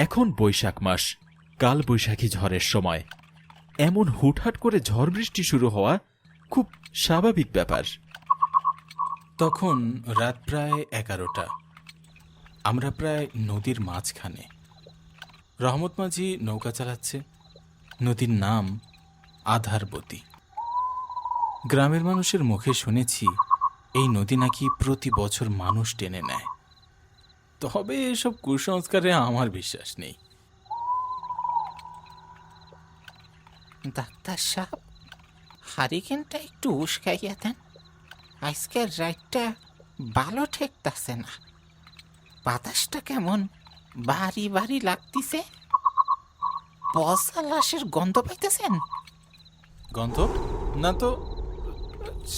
এখন বৈশাখ মাস, কাল বৈশাখী ঝড়ের সময়। এমন হুটহাট করে ঝড় বৃষ্টি শুরু হওয়া খুব স্বাভাবিক ব্যাপার। তখন রাত প্রায় 11টা। আমরা প্রায় নদীর মাঝখানে। রহমত মাঝি নৌকা চালাচ্ছে। নদীর নাম আধারবতী। গ্রামের মানুষের মুখে শুনেছি এই নদী নাকি প্রতি বছর মানুষ টেনে নেয়। তবে এসব কুসংস্কারে আমার বিশ্বাস নেই। ডাক্তার সাহেব, হারিকেনটা একটু উস্কাইয়া দেন। আজকের রাতটা ভালো ঠেকতাছে না। বাতাসটা কেমন ভারী ভারী লাগতিছে। পচা লাশের গন্ধ পাইতেছেন? গন্ধ না তো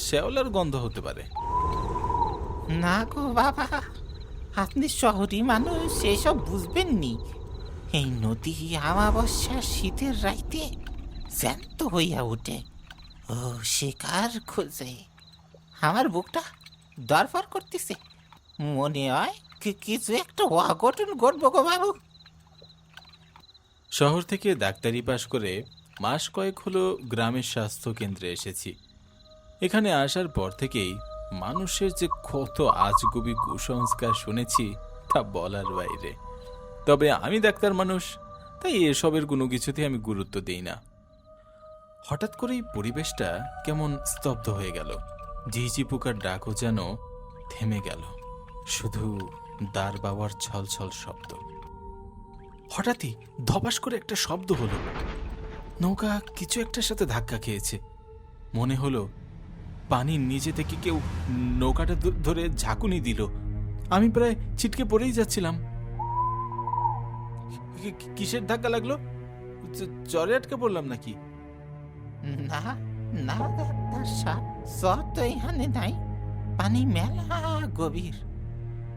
শ্যাওলার গন্ধ হতে পারে। না গো বাবা, আপনি শহরী মানুষ, এসব বুঝবেন নি। এই নদী আমাবস্যা শীতের রাইতে জ্যান্ত হইয়া উঠে ও শিকার খোঁজে। আমার বুকটা দরফর করতেছে। মনে হয় কিছু একটা অঘটন ঘটবো গো বাবু। শহর থেকে ডাক্তারি পাশ করে মাস কয়েক হলো গ্রামের স্বাস্থ্য কেন্দ্রে এসেছি। এখানে আসার পর থেকেই মানুষের যে কত আজগুবি কুসংস্কার শুনেছি তা বলার বাইরে। তবে আমি ডাক্তার মানুষ, তাই এসবের কোনো কিছুতে আমি গুরুত্ব দিই না। হঠাৎ করেই পরিবেশটা কেমন স্তব্ধ হয়ে গেল। ঝিঝি পোকার ডাকও যেন থেমে গেল। শুধু দাঁড় বাবার ছলছল শব্দ। হঠাৎই ধপাস করে একটা শব্দ হলো। নৌকা কিছু একটার সাথে ধাক্কা খেয়েছে। মনে হলো পানির নিচে থেকে কেউ নৌকাটা ধরে ঝাঁকুনি দিল। আমি প্রায় ছিটকে পড়েই যাচ্ছিলাম। কিসের ধাক্কা লাগলো? চরে আটকে পড়লাম নাকি? না না ডাক্তার সাহেব, জ্বর তো এখানে নাই। পানি মেলা গভীর।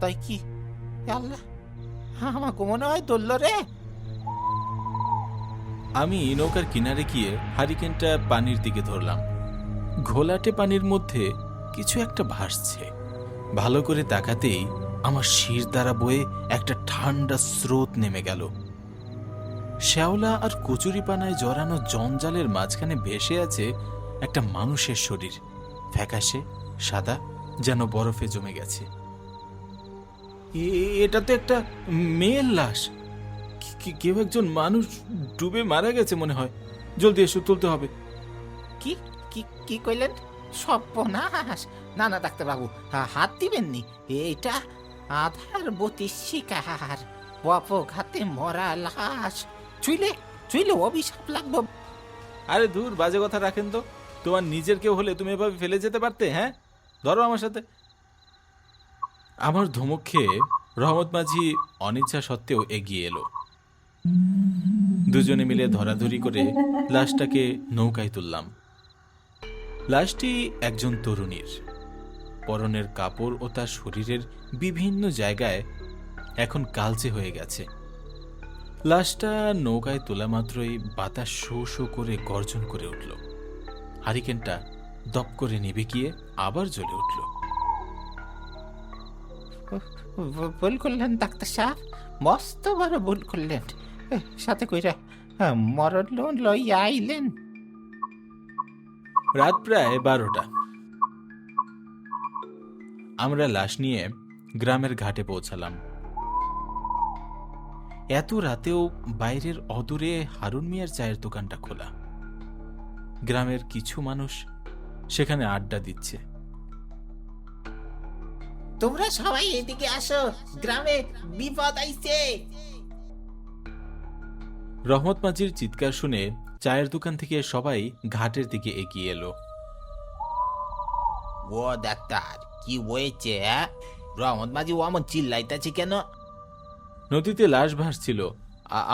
তাই কি আল্লাহ, আমাকে মনে হয় ধরল রে। আমি নৌকার কিনারে গিয়ে হারিকেনটা পানির দিকে ধরলাম। ঘোলাটে পানির মধ্যে কিছু একটা ভাসছে। ভালো করে তাকাতেই আমার শির দ্বারা বয়ে একটা ঠান্ডা স্রোত নেমে গেল। শ্যাওলা আর কচুরিপানায় জড়ানো জঞ্জালের মাঝখানে ভেসে আছে একটা মানুষের শরীর, ফ্যাকাশে সাদা, যেন বরফে জমে গেছে। এটা তো একটা মেয়ের লাশ। কেউ একজন মানুষ ডুবে মারা গেছে মনে হয়। জলদি এসে তুলতে হবে। কি কি কি কইলেন? সর্বনাশ! না না ডাক্তার বাবু, হাত দিবেন নি। এইটা আধারবতী শিকার, অপঘাতে মরা লাশ। চুইলে চুইলে অভিশাপ লাগবো। আরে দূর, বাজে কথা রাখেন তো। তোমার নিজের কেউ হলে তুমি এভাবে ফেলে যেতে পারতে? হ্যাঁ, ধরো আমার সাথে। আমার ধমক খেয়ে রহমত মাঝি অনিচ্ছা সত্ত্বেও এগিয়ে এলো। দুজনে মিলে ধরাধরি করে লাশটাকে নৌকায় তুললাম। লাশটি একজন তরুণীর। পরনের কাপড় ও তার শরীরের বিভিন্ন জায়গায় এখন কালচে হয়ে গেছে। লাশটা নৌকায় তোলা মাত্রই বাতাস শো শো করে গর্জন করে উঠল। হারিকেনটা দপ করে নিভে গিয়ে আবার জ্বলে উঠল। ভুল করলেন ডাক্তার সাহেব, মস্ত বড় ভুল করলেন। সাথে কইরা মরণ লইয়া আইলেন। রাত প্রায় 12টা। আমরা লাশ নিয়ে গ্রামের ঘাটে পৌঁছালাম। এত রাতেও বাইরের অদূরে হারুন মিয়ার চায়ের দোকানটা খোলা। গ্রামের কিছু মানুষ সেখানে আড্ডা দিচ্ছে। তোমরা সবাই এদিকে আসো, গ্রামে বিপদ আইছে। রহমত মাঝির চিৎকার শুনে চায়ের দোকান থেকে সবাই ঘাটের দিকে এগিয়ে এলো। ও ডাক্তার, কি হয়েছে? রহমত মাঝি অমন চিল্লাইতেছে কেন? নদীতে লাশ ভাসছিল,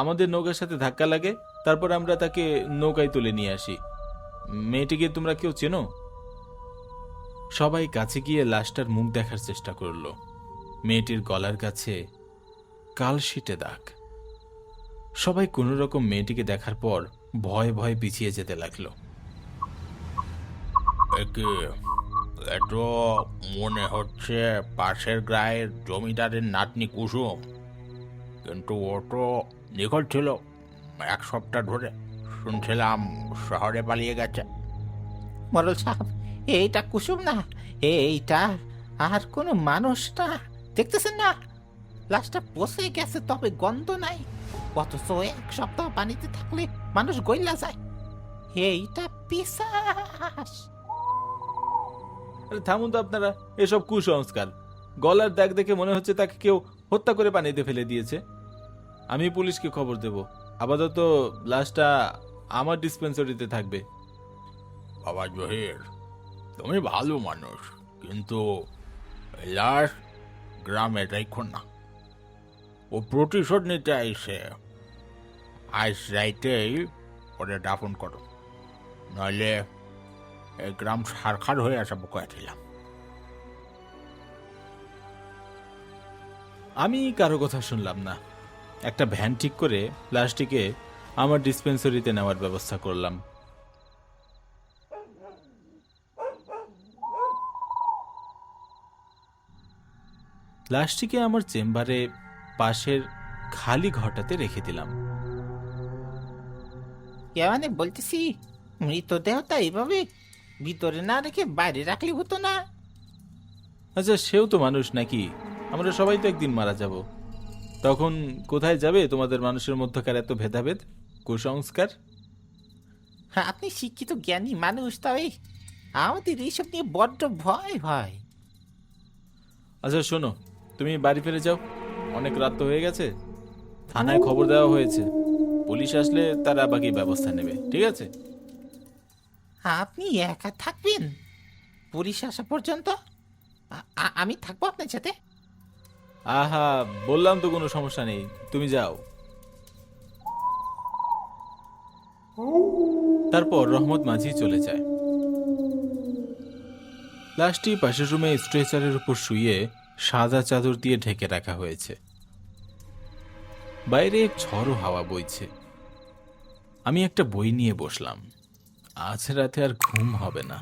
আমাদের নৌকার সাথে ধাক্কা লাগে। তারপর আমরা তাকে নৌকায় তুলে নিয়ে আসি। মেয়েটিকে তোমরা কেউ চেনো? সবাই কাছে গিয়ে লাশটার মুখ দেখার চেষ্টা করল। মেয়েটির গলার কাছে কালশিটে দাগ। সবাই কোনো রকম মেয়েটিকে দেখার পর ভয়ে ভয়ে পিছিয়ে যেতে লাগলো। এতো মনে হচ্ছে পাশের গায়ের জমিদারের নাতনি কুসুম, কিন্তু ও তো নিখোঁজ ছিল 1 সপ্তাহ ধরে। শুনছিলাম শহরে পালিয়ে গেছে। মোড়ল সাহেব, এইটা কুসুম না, এইটা আর কোনো মানুষ না। দেখতেছেন না, লাশটা পচে গেছে, তবে গন্ধ নাই। অথচ 1 সপ্তাহ পানিতে থাকলে মানুষ গইলা যায়। এইটা পিশাচ। আরে থামুন তো আপনারা, এসব কুসংস্কার। গলার দাগ দেখে মনে হচ্ছে তাকে কেউ হত্যা করে পানিতে ফেলে দিয়েছে। আমি পুলিশকে খবর দেব। আপাতত লাশটা আমার ডিসপেন্সারিতে থাকবে। বাবা জহির, তুমি ভালো মানুষ, কিন্তু এই লাশ গ্রামে রাইখো না। ও প্রতিশোধ নিতে আইসে। আজ রাইতেই ওরে দাফন করো, নইলে এই গ্রাম সারখার হয়ে আসাবো কয়েছিলাম। আমি কারো কথা শুনলাম না। একটা ভ্যান ঠিক করে লাশটিকে আমার ডিসপেন্সারিতে নেওয়ার ব্যবস্থা করলাম। লাশটিকে আমার চেম্বারে পাশের খালি ঘরটাতে রেখে দিলাম। মানে বলতেছি, মৃতদেহটা এইভাবে ভিতরে না রেখে বাইরে রাখলে হতো না? আচ্ছা, সেও তো মানুষ নাকি? আমরা সবাই তো একদিন মারা যাব। তখন কোথায় যাবে তোমাদের মানুষের মধ্যকার এত ভেদাভেদ, কুসংস্কার? হ্যাঁ, আপনি শিক্ষিত জ্ঞানী মানুষ, তবে আমাদের এইসব নিয়ে বড্ড ভয় হয়। আচ্ছা শোনো, তুমি বাড়ি ফিরে যাও, অনেক রাত তো হয়ে গেছে। থানায় খবর দেওয়া হয়েছে, পুলিশ আসলে তারা বাকি ব্যবস্থা নেবে, ঠিক আছে? আপনি একা থাকবেন পুলিশ আসা পর্যন্ত? আমি থাকবো আপনার সাথে। আহা, বললাম তো কোনো সমস্যা নেই, তুমি যাও। তারপর রহমত মাঝি চলে যায়। লাশটি পাশের রুমে স্ট্রেচারের উপর শুয়ে সাদা চাদর দিয়ে ঢেকে রাখা হয়েছে। বাইরে ঝড়ো হাওয়া বইছে। আমি একটা বই নিয়ে বসলাম। আজ রাতে আর ঘুম হবে না।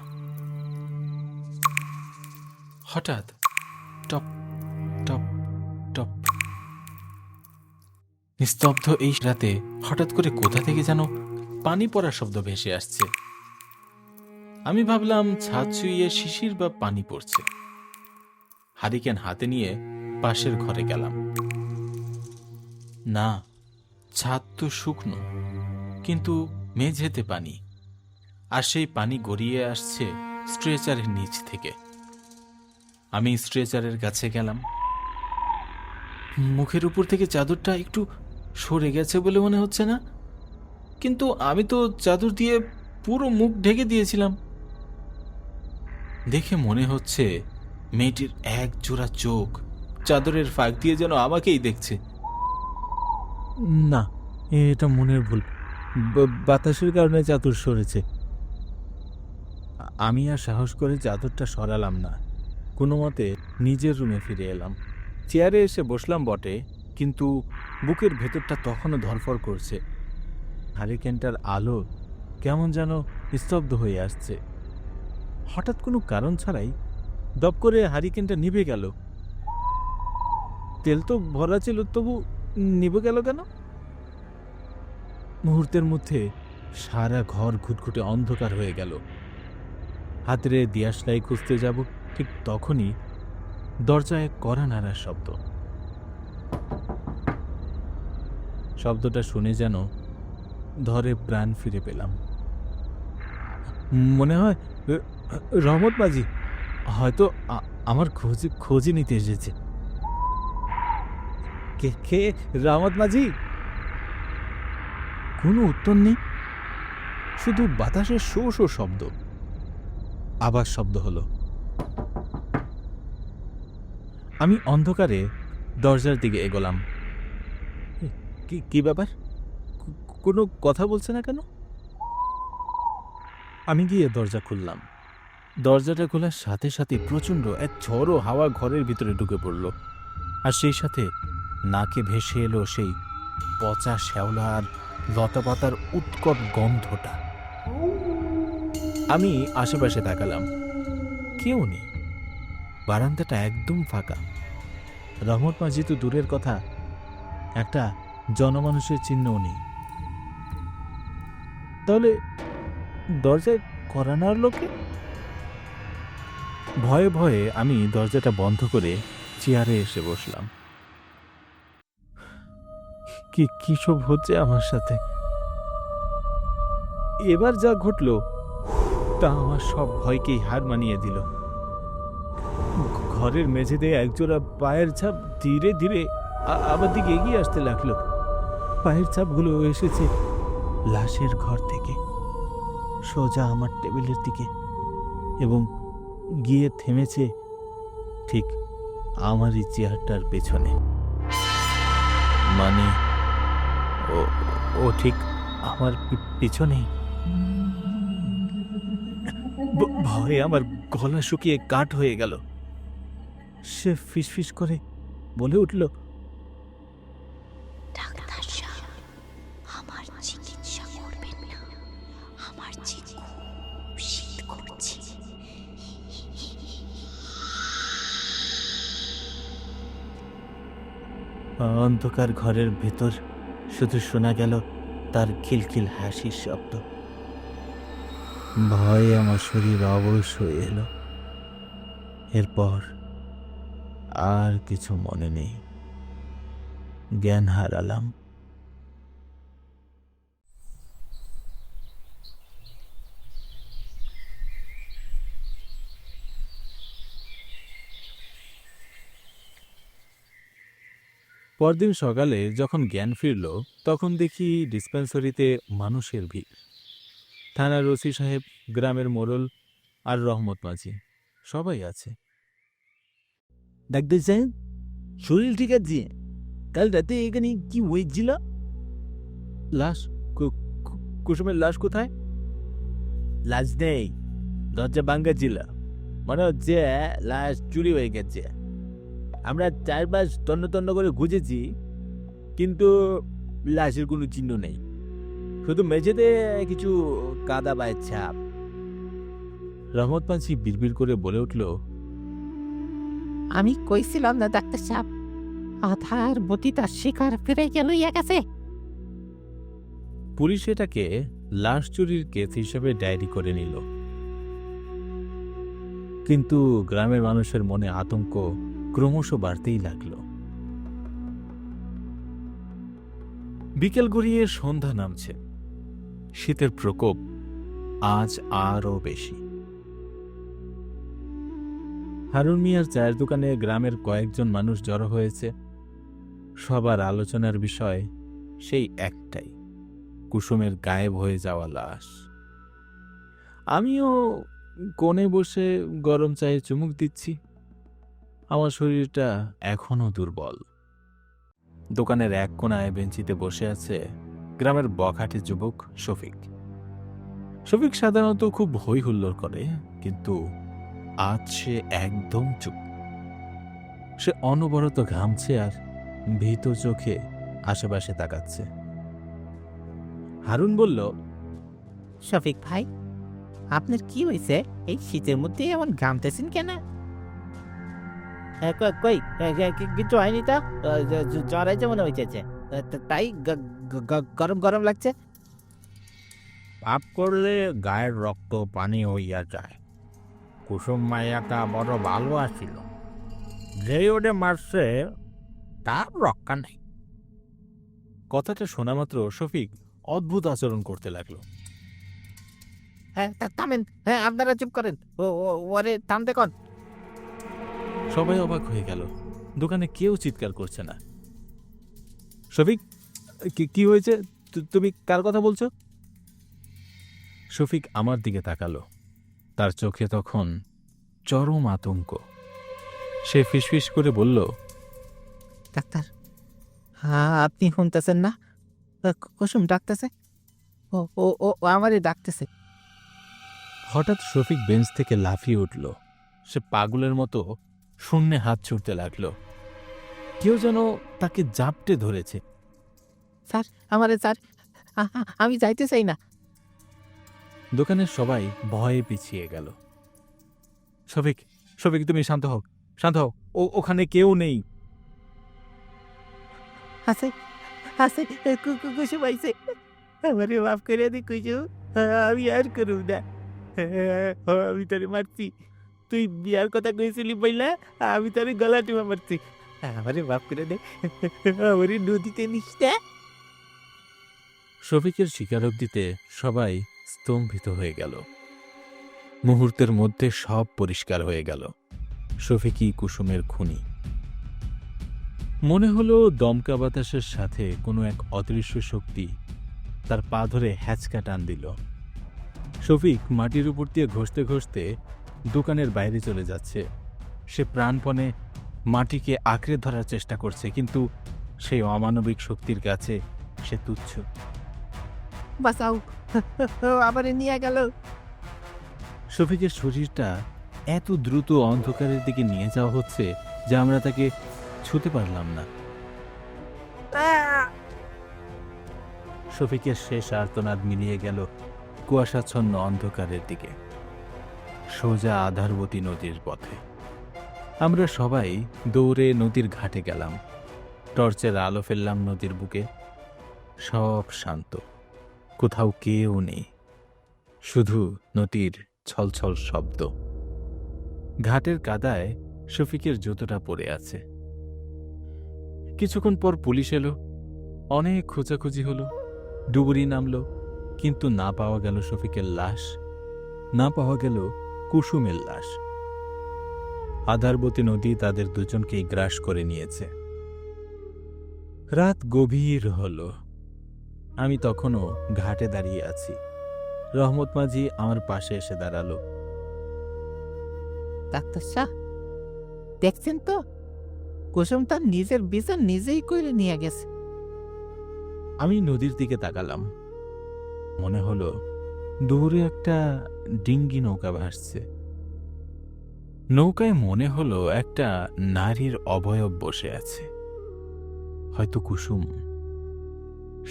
হঠাৎ টপ টপ টপ। নিস্তব্ধ এই রাতে হঠাৎ করে কোথা থেকে যেন পানি পড়ার শব্দ ভেসে আসছে। আমি ভাবলাম ছাদ ছুঁয়ে শিশির বা পানি পড়ছে। হারিকেন হাতে নিয়ে পাশের ঘরে গেলাম। না, ছাদ তো শুকনো, কিন্তু মেঝেতে পানি। আর সেই পানি গড়িয়ে আসছে স্ট্রেচারের নিচ থেকে। আমি স্ট্রেচারের কাছে গেলাম। মুখের উপর থেকে চাদরটা একটু সরে গেছে বলে মনে হচ্ছে না, কিন্তু আমি তো চাদর দিয়ে পুরো মুখ ঢেকে দিয়েছিলাম। দেখে মনে হচ্ছে মেয়েটির এক জোড়া চোখ চাদরের ফাঁক দিয়ে যেন আমাকেই দেখছে। না, এটা মনের ভুল। বাতাসের কারণে চাদর সরেছে। আমি আর সাহস করে চাদরটা সরালাম না। কোনো মতে নিজের রুমে ফিরে এলাম। চেয়ারে এসে বসলাম বটে, কিন্তু বুকের ভেতরটা তখনও ধরফড় করছে। হারিকেনটার আলো কেমন যেন স্তব্ধ হয়ে আসছে। হঠাৎ কোনো কারণ ছাড়াই দপ করে হারিকেনটা নিভে গেল। তেল তো ভরা ছিল, তবু নিভে গেল কেন? মুহূর্তের মধ্যে সারা ঘর ঘুটঘুটে অন্ধকার হয়ে গেল। হাতের দিয়াশলাই খুঁজতে যাব, ঠিক তখনই দরজায় কড়া নাড়ার শব্দ। শব্দটা শুনে যেন ধরে প্রাণ ফিরে পেলাম। মনে হয় রহমত মাঝি হয়তো আমার খোঁজই নিতে এসেছে। কে কে? রহমত মাঝি? কোনো উত্তর নেই, শুধু বাতাসের শো শো শব্দ। আবার শব্দ হলো। আমি অন্ধকারে দরজার দিকে এগোলাম। কি ব্যাপার? কোনো কথা বলছে না কেন? আমি গিয়ে দরজা খুললাম। দরজাটা খোলার সাথে সাথে প্রচণ্ড এক ঝড়ো হাওয়া ঘরের ভিতরে ঢুকে পড়ল, আর সেই সাথে নাকে ভেসে এলো সেই পচা শ্যাওলা আর লতাপাতার উৎকট গন্ধটা। আমি আশেপাশে তাকালাম, কেউ নেই। বারান্দাটা একদম ফাঁকা। রহমত মাঝি তো দূরের কথা, একটা জনমানুষের চিহ্নও নেই। তাহলে দরজায় কড়া নাড়ল কে? ভয়ে ভয়ে আমি দরজাটা বন্ধ করে চেয়ারে এসে বসলাম। কি কি সব হচ্ছে আমার সাথে? এবার যা ঘটল তা আমার সব ভয়কেই হার মানিয়ে দিল। ঘরের মেঝেতে একজোড়া পায়ের ছাপ ধীরে ধীরে আমার দিকে এগিয়ে আসতে লাগলো। পায়ের ছাপগুলো এসেছে লাশের ঘর থেকে সোজা আমার টেবিলের দিকে এবং গিয়ে থেমেছে ঠিক আমারই চেয়ারটার পেছনে। মানে ও ও ঠিক আমার পিছনেই। ভয়ে আমার গলা শুকিয়ে কাঠ হয়ে গেল। সে ফিসফিস করে বলে উঠল, ডাক্তার সাহেব, আমার চিকিৎসা করবেন না, আমার যে খুব শীত করছে। অন্ধকার ঘরের ভেতর শুধু শোনা গেল তার খিলখিল হাসির শব্দ। ভয়ে আমার শরীর অবশ হয়ে এলো। এরপর আর কিছু মনে নেই, জ্ঞান হারালাম। পরদিন সকালে যখন জ্ঞান ফিরল তখন দেখি ডিসপেন্সারিতে মানুষের ভিড়। থানার ওসি সাহেব, গ্রামের মোড়ল আর রহমত মাঝি সবাই আছে। ডাক্তার সাহেব, শরীর ঠিক আছে? কাল রাতে এখানে কি হয়েছিল? লাশ? কুসুমের লাশ কোথায়? লাশ নেই, দরজা ভাঙ্গা ছিল। মনে হচ্ছে লাশ চুরি হয়ে গেছে। আমরা চারপাশ তন্ন তন্ন করে খুঁজেছি, কিন্তু লাশের কোনো চিহ্ন নেই, শুধু মেঝেতে কিছু কাদা পায়ের ছাপ। রহমত মাঝি বিড়বিড় করে বলে উঠল, আমি কইছিলাম না ডাক্তার সাহেব, আধার বতি তার শিকার ফিরে গেল গেছে। পুলিশ এটাকে লাশ চুরির কেস হিসেবে ডায়েরি করে নিল। কিন্তু গ্রামের মানুষের মনে আতঙ্ক ক্রমশ বাড়তেই লাগলো। বিকেল গড়িয়ে সন্ধ্যা নামছে। শীতের প্রকোপ আজ আরও বেশি। হারুন মিয়ার চায়ের দোকানে গ্রামের কয়েকজন মানুষ জড়ো হয়েছে। সবার আলোচনার বিষয় সেই একটাই, কুসুমের গায়েব হয়ে যাওয়া লাশ। আমিও কোণে বসে গরম চায়ে চুমুক দিচ্ছি। আমার শরীরটা এখনো দুর্বল। দোকানের এক কোণায় বেঞ্চিতে বসে আছে গ্রামের বখাটে যুবক শফিক। শফিক সাধারণত খুব হই হুল্লোড় করে, কিন্তু আজ সে একদম চুপ। সে অনবরত ঘামছে আর ভীত চোখে আশেপাশে তাকাচ্ছে। হারুন বলল, শফিক ভাই, আপনার কি হয়েছে? এই শীতের মধ্যে এমন ঘামতেছেন কেন? কই কিছু হয়নি তো, জ্বর হয়েছে মনে হয়েছে, তাই গরম গরম লাগছে। পাপ করলে গায়ের রক্ত পানি হইয়া যায়। কুসুম মাইয়াটা বড় ভালো আছিল, যে ওরে মারছে তার রক্ষা নেই। কথাটা শোনা মাত্র শফিক অদ্ভুত আচরণ করতে লাগলো। হ্যাঁ থামেন, হ্যাঁ আপনারা চুপ করেন, ওরে থামতে কন। সবাই অবাক হয়ে গেল। দোকানে কেউ চিৎকার করছে না। শফিক, কি হয়েছে? তুমি কার কথা বলছো? শফিক আমার দিকে তাকালো। তার চোখে তখন চরম আতঙ্ক। সে ফিসফিস করে বলল, ডাক্তার, হ্যাঁ আপনি শুনতেছেন না? কুসুম ডাকতেছে, ও আমারই ডাকতেছে। হঠাৎ শফিক বেঞ্চ থেকে লাফিয়ে উঠল। সে পাগলের মতো শূন্যে হাত ছুটতে লাগলো। কেউ যেন তাকে জাপটে ধরেছে। স্যার, আমারে স্যার, আমি যাইতে চাই না। দোকানের সবাই ভয়ে পিছিয়ে গেল। শফিক, শফিক তুমি শান্ত হও, শান্ত হও, ওখানে কেউ নেই। আছে আছে কুসুম আইছে, আমারে মাফ করে দি কুসুম, আমি আর করব না। আমি তোরে মারছি, তুই বিয়ার কথা কইছিলি বইলা আমি তোরে গলা টিপা মারছি, আমারে মাফ করে দে, আমারে নদীতে নিস না। শফিকের স্বীকারোক্তিতে সবাই স্তম্ভিত হয়ে গেল। মুহূর্তের মধ্যে সব পরিষ্কার হয়ে গেল। শফিকই কুসুমের খুনি। মনে হলো দমকা বাতাসের সাথে কোনো এক অদৃশ্য শক্তি তার পা ধরে হ্যাচকা টান দিল। শফিক মাটির উপর দিয়ে ঘষতে ঘষতে দোকানের বাইরে চলে যাচ্ছে। সে প্রাণপণে মাটিকে আঁকড়ে ধরার চেষ্টা করছে, কিন্তু সেই অমানবিক শক্তির কাছে সে তুচ্ছ। বাঁচাও, আমারে নিয়ে গেল। শফিকের শরীরটা এত দ্রুত অন্ধকারের দিকে নিয়ে যাওয়া হচ্ছে যে আমরা তাকে ছুতে পারলাম না। শফিকের শেষ আর্তনাদ মিলিয়ে গেল কুয়াশাচ্ছন্ন অন্ধকারের দিকে, সোজা আধারবতী নদীর পথে। আমরা সবাই দৌড়ে নদীর ঘাটে গেলাম। টর্চের আলো ফেললাম নদীর বুকে। সব শান্ত, কোথাও কেউ নেই, শুধু নদীর ছলছল শব্দ। ঘাটের কাদায় শফিকের জুতোটা পড়ে আছে। কিছুক্ষণ পর পুলিশ এলো, অনেক খোঁজাখুঁজি হলো, ডুবুরি নামলো, কিন্তু না পাওয়া গেল শফিকের লাশ, না পাওয়া গেল কুসুমের লাশ। আধারবতী নদী তাদের দুজনকেই গ্রাস করে নিয়েছে। রাত গভীর হল। আমি তখনও ঘাটে দাঁড়িয়ে আছি। রহমত মাঝি আমার পাশে এসে দাঁড়ালো। ডাক্তার সাহ, দেখছেন তো, কুসুম তার নিজের বিচার নিজেই করে নিয়ে গেছে। আমি নদীর দিকে তাকালাম। মনে হলো দূরে একটা ডিঙ্গি নৌকা ভাসছে। নৌকায় মনে হলো একটা নারীর অবয়ব বসে আছে, হয়তো কুসুম।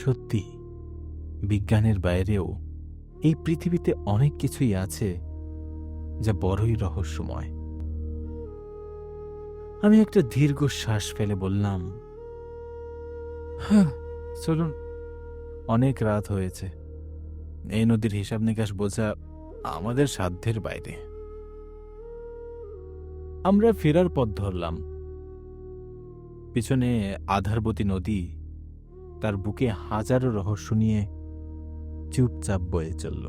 সত্যি, বিজ্ঞানের বাইরেও এই পৃথিবীতে অনেক কিছুই আছে যা বড়ই রহস্যময়। আমি একটা দীর্ঘ শ্বাস ফেলে বললাম, হ্যাঁ চলুন, অনেক রাত হয়েছে। এই নদীর হিসাব নিকাশ বোঝা আমাদের সাধ্যের বাইরে। আমরা ফেরার পথ ধরলাম। পিছনে আধারবতী নদী তার বুকে হাজারো রহস্য নিয়ে চুপচাপ বয়ে চলল।